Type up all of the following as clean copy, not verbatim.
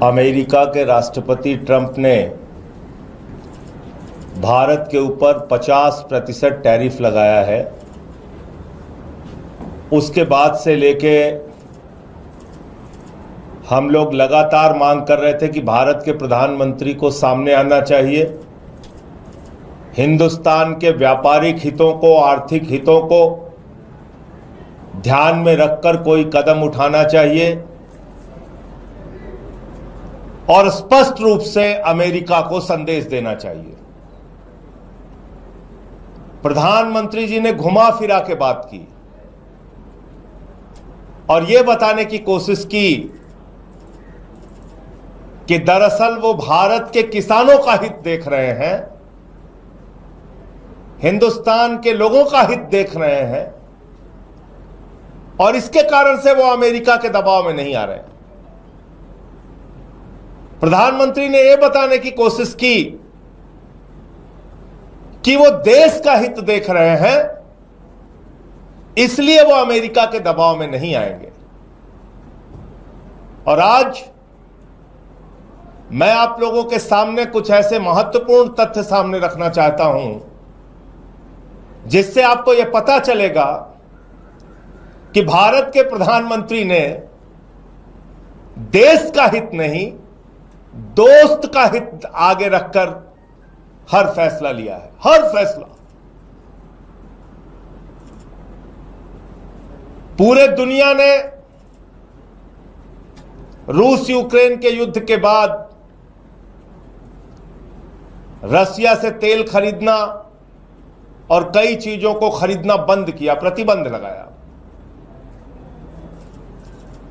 America के राष्ट्रपति Trump ने भारत के ऊपर 50% टैरिफ लगाया है। उसके बाद से लेके हम लोग लगातार मांग कर रहे थे कि भारत के प्रधानमंत्री को सामने आना चाहिए, हिंदुस्तान के व्यापारिक हितों को, आर्थिक हितों को ध्यान में रखकर कोई कदम उठाना चाहिए और स्पष्ट रूप से अमेरिका को संदेश देना चाहिए। प्रधानमंत्री जी ने घुमा फिरा के बात की और यह बताने की कोशिश की कि दरअसल वो भारत के किसानों का हित देख रहे हैं, हिंदुस्तान के लोगों का हित देख रहे हैं और इसके कारण से वो अमेरिका के दबाव में नहीं आ रहे हैं। प्रधानमंत्री ने यह बताने की कोशिश की कि वो देश का हित देख रहे हैं, इसलिए वो अमेरिका के दबाव में नहीं आएंगे। और आज मैं आप लोगों के सामने कुछ ऐसे महत्वपूर्ण तथ्य सामने रखना चाहता हूं जिससे आपको यह पता चलेगा कि भारत के प्रधानमंत्री ने देश का हित नहीं, दोस्त का हित आगे रखकर हर फैसला लिया है। हर फैसला। पूरे दुनिया ने रूस यूक्रेन के युद्ध के बाद रसिया से तेल खरीदना और कई चीजों को खरीदना बंद किया, प्रतिबंध लगाया।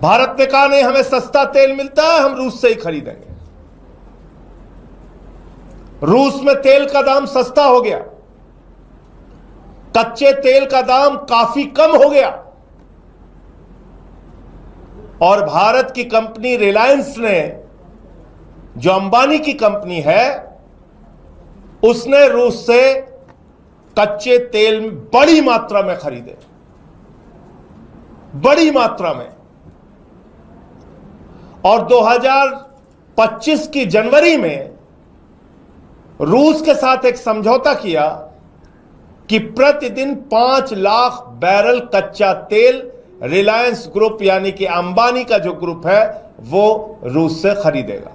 भारत ने कहा नहीं, हमें सस्ता तेल मिलता है, हम रूस से ही खरीदेंगे। रूस में तेल का दाम सस्ता हो गया, कच्चे तेल का दाम काफी कम हो गया और भारत की कंपनी रिलायंस ने, जो अंबानी की कंपनी है, उसने रूस से कच्चे तेल बड़ी मात्रा में खरीदे, बड़ी मात्रा में। और 2025 की जनवरी में रूस के साथ एक समझौता किया कि प्रतिदिन 5 लाख बैरल कच्चा तेल रिलायंस ग्रुप यानी कि अंबानी का जो ग्रुप है वो रूस से खरीदेगा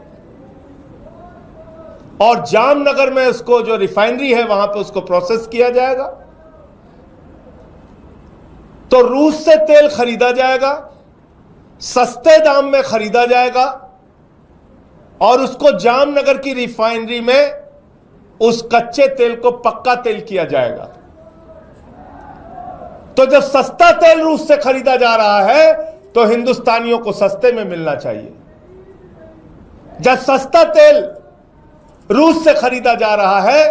और जामनगर में उसको जो रिफाइनरी है वहां पे उसको प्रोसेस किया जाएगा। तो रूस से तेल खरीदा जाएगा, सस्ते दाम में खरीदा जाएगा और उसको जामनगर की रिफाइनरी में उस कच्चे तेल को पक्का तेल किया जाएगा। तो जब सस्ता तेल रूस से खरीदा जा रहा है तो हिंदुस्तानियों को सस्ते में मिलना चाहिए। जब सस्ता तेल रूस से खरीदा जा रहा है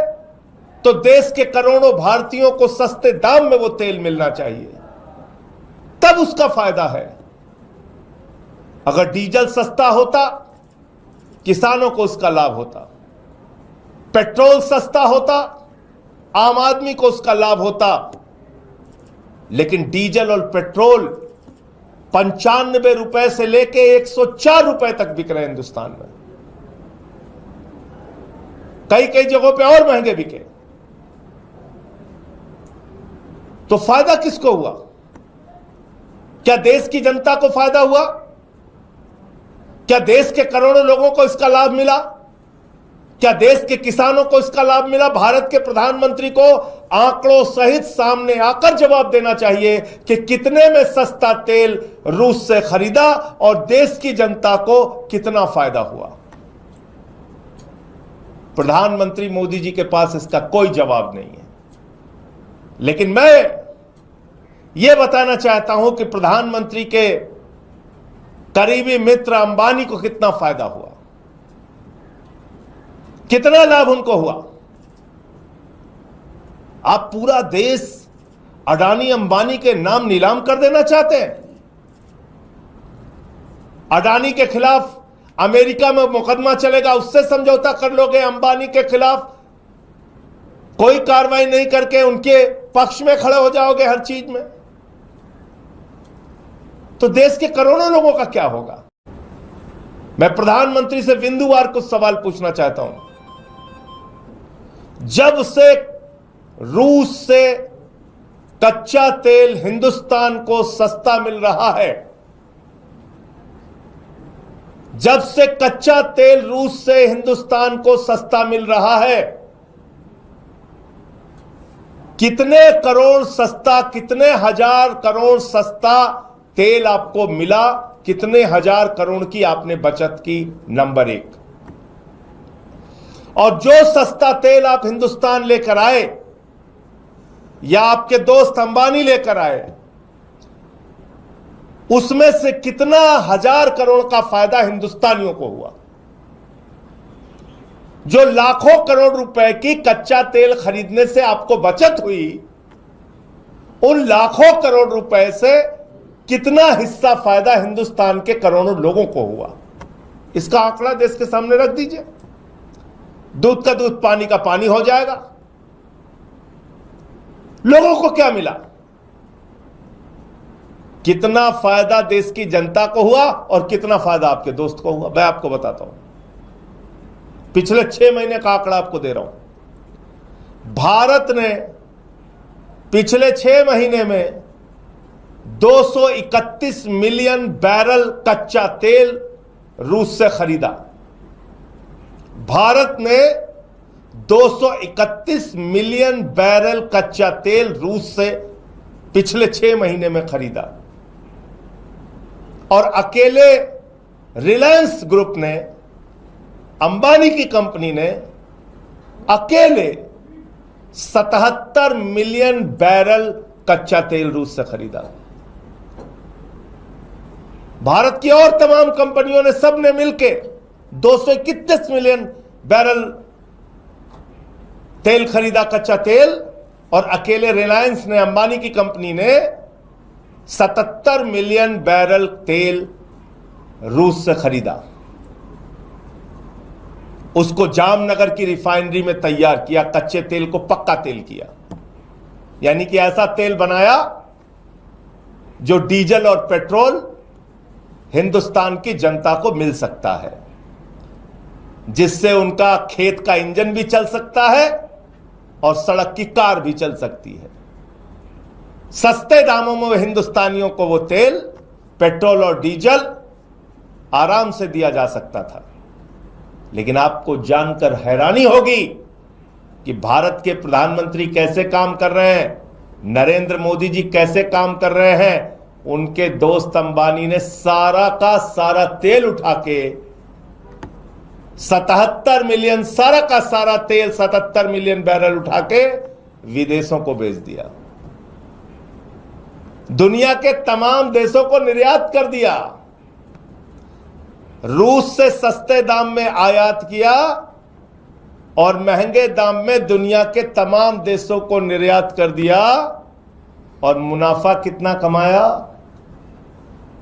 तो देश के करोड़ों भारतीयों को सस्ते दाम में वो तेल मिलना चाहिए, तब उसका फायदा है। अगर डीजल सस्ता होता, किसानों को उसका लाभ होता, पेट्रोल सस्ता होता, आम आदमी को उसका लाभ होता, लेकिन डीजल और पेट्रोल 95 रुपए से लेके 104 रुपए तक बिक रहे हैं हिंदुस्तान में। कई कई जगहों पे और महंगे बिके। तो फायदा किसको हुआ? क्या देश की जनता को फायदा हुआ? क्या देश के करोड़ों लोगों को इसका लाभ मिला? क्या देश के किसानों को इसका लाभ मिला? भारत के प्रधानमंत्री को आंकड़ों सहित सामने आकर जवाब देना चाहिए कि कितने में सस्ता तेल रूस से खरीदा और देश की जनता को कितना फायदा हुआ। प्रधानमंत्री मोदी जी के पास इसका कोई जवाब नहीं है। लेकिन मैं यह बताना चाहता हूं कि प्रधानमंत्री के करीबी मित्र अंबानी को कितना फायदा हुआ, कितना लाभ उनको हुआ। आप पूरा देश अडानी अंबानी के नाम नीलाम कर देना चाहते हैं। अडानी के खिलाफ अमेरिका में मुकदमा चलेगा, उससे समझौता कर लोगे। अंबानी के खिलाफ कोई कार्रवाई नहीं करके उनके पक्ष में खड़े हो जाओगे हर चीज में। तो देश के करोड़ों लोगों का क्या होगा? मैं प्रधानमंत्री से बिंदुवार कुछ सवाल पूछना चाहता हूं। जब से रूस से कच्चा तेल हिंदुस्तान को सस्ता मिल रहा है, जब से कच्चा तेल रूस से हिंदुस्तान को सस्ता मिल रहा है, कितने करोड़ सस्ता, कितने हजार करोड़ सस्ता तेल आपको मिला, कितने हजार करोड़ की आपने बचत की? नंबर एक। और जो सस्ता तेल आप हिंदुस्तान लेकर आए या आपके दोस्त अंबानी लेकर आए, उसमें से कितना हजार करोड़ का फायदा हिंदुस्तानियों को हुआ? जो लाखों करोड़ रुपए की कच्चा तेल खरीदने से आपको बचत हुई, उन लाखों करोड़ रुपए से कितना हिस्सा फायदा हिंदुस्तान के करोड़ों लोगों को हुआ? इसका आंकड़ा देश के सामने रख दीजिए। दूध का दूध, पानी का पानी हो जाएगा। लोगों को क्या मिला? कितना फायदा देश की जनता को हुआ और कितना फायदा आपके दोस्त को हुआ? मैं आपको बताता हूं। पिछले 6 महीने का आंकड़ा आपको दे रहा हूं। भारत ने पिछले 6 महीने में 231 मिलियन बैरल कच्चा तेल रूस से खरीदा। भारत ने 231 मिलियन बैरल कच्चा तेल रूस से पिछले 6 महीने में खरीदा। और अकेले रिलायंस ग्रुप ने, अंबानी की कंपनी ने अकेले 77 मिलियन बैरल कच्चा तेल रूस से खरीदा। भारत की और तमाम कंपनियों ने, सबने मिलकर 231 मिलियन बैरल तेल खरीदा, कच्चा तेल। और अकेले रिलायंस ने, अंबानी की कंपनी ने 77 मिलियन बैरल तेल रूस से खरीदा। उसको जामनगर की रिफाइनरी में तैयार किया, कच्चे तेल को पक्का तेल किया, यानी कि ऐसा तेल बनाया जो डीजल और पेट्रोल हिंदुस्तान की जनता को मिल सकता है, जिससे उनका खेत का इंजन भी चल सकता है और सड़क की कार भी चल सकती है। सस्ते दामों में हिंदुस्तानियों को वो तेल, पेट्रोल और डीजल आराम से दिया जा सकता था। लेकिन आपको जानकर हैरानी होगी कि भारत के प्रधानमंत्री कैसे काम कर रहे हैं, नरेंद्र मोदी जी कैसे काम कर रहे हैं। उनके दोस्त अंबानी ने सारा का सारा तेल उठा के 77 मिलियन, सारा का सारा तेल 77 मिलियन बैरल उठा के विदेशों को बेच दिया। दुनिया के तमाम देशों को निर्यात कर दिया। रूस से सस्ते दाम में आयात किया और महंगे दाम में दुनिया के तमाम देशों को निर्यात कर दिया। और मुनाफा कितना कमाया?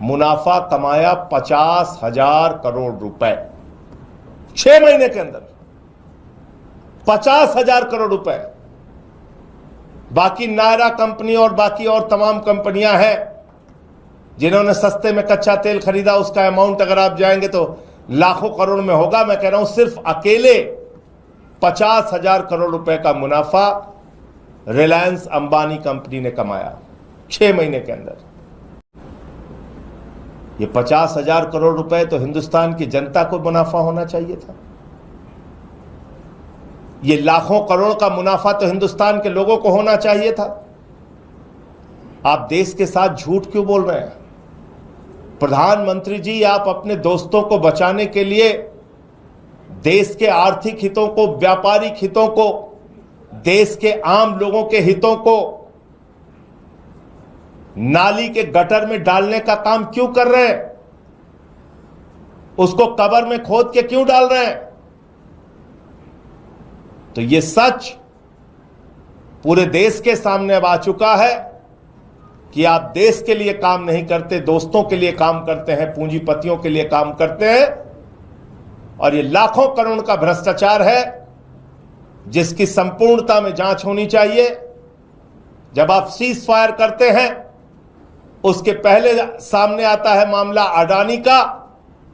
मुनाफा कमाया 50,000 करोड़ रुपए 6 महीने के अंदर। 50,000 करोड़ रुपए। बाकी नायरा कंपनी और बाकी और तमाम कंपनियां हैं जिन्होंने सस्ते में कच्चा तेल खरीदा, उसका अमाउंट अगर आप जाएंगे तो लाखों करोड़ में होगा। मैं कह रहा हूं सिर्फ अकेले 50,000 करोड़ रुपए का मुनाफा रिलायंस अंबानी कंपनी ने कमाया 6 महीने के अंदर। ये 50,000 करोड़ रुपए तो हिंदुस्तान की जनता को मुनाफा होना चाहिए था। ये लाखों करोड़ का मुनाफा तो हिंदुस्तान के लोगों को होना चाहिए था। आप देश के साथ झूठ क्यों बोल रहे हैं? प्रधानमंत्री जी, आप अपने दोस्तों को बचाने के लिए देश के आर्थिक हितों को, व्यापारिक हितों को, देश के आम लोगों के हितों को नाली के गटर में डालने का काम क्यों कर रहे हैं? उसको कब्र में खोद के क्यों डाल रहे हैं? तो यह सच पूरे देश के सामने अब आ चुका है कि आप देश के लिए काम नहीं करते, दोस्तों के लिए काम करते हैं, पूंजीपतियों के लिए काम करते हैं। और ये लाखों करोड़ का भ्रष्टाचार है जिसकी संपूर्णता में जांच होनी चाहिए। जब आप सीज फायर करते हैं, उसके पहले सामने आता है मामला अडानी का,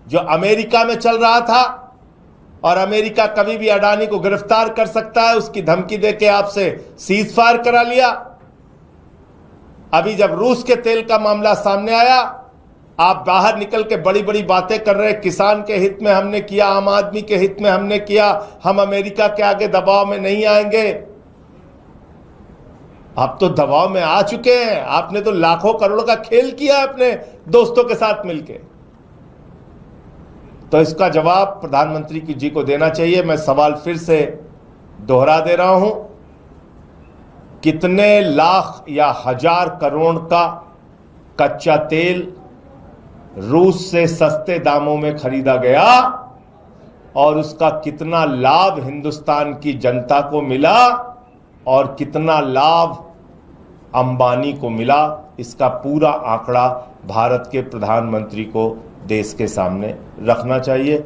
जो अमेरिका में चल रहा था, और अमेरिका कभी भी अडानी को गिरफ्तार कर सकता है, उसकी धमकी देके आपसे सीज फायर करा लिया। अभी जब रूस के तेल का मामला सामने आया, आप बाहर निकल के बड़ी बड़ी बातें कर रहे हैं, किसान के हित में हमने किया, आम आदमी के हित में हमने किया, हम अमेरिका के आगे दबाव में नहीं आएंगे। आप तो दबाव में आ चुके हैं। आपने तो लाखों करोड़ का खेल किया अपने दोस्तों के साथ मिलकर। तो इसका जवाब प्रधानमंत्री जी को देना चाहिए। मैं सवाल फिर से दोहरा दे रहा हूं, कितने लाख या हजार करोड़ का कच्चा तेल रूस से सस्ते दामों में खरीदा गया और उसका कितना लाभ हिंदुस्तान की जनता को मिला और कितना लाभ अंबानी को मिला, इसका पूरा आंकड़ा भारत के प्रधानमंत्री को देश के सामने रखना चाहिए।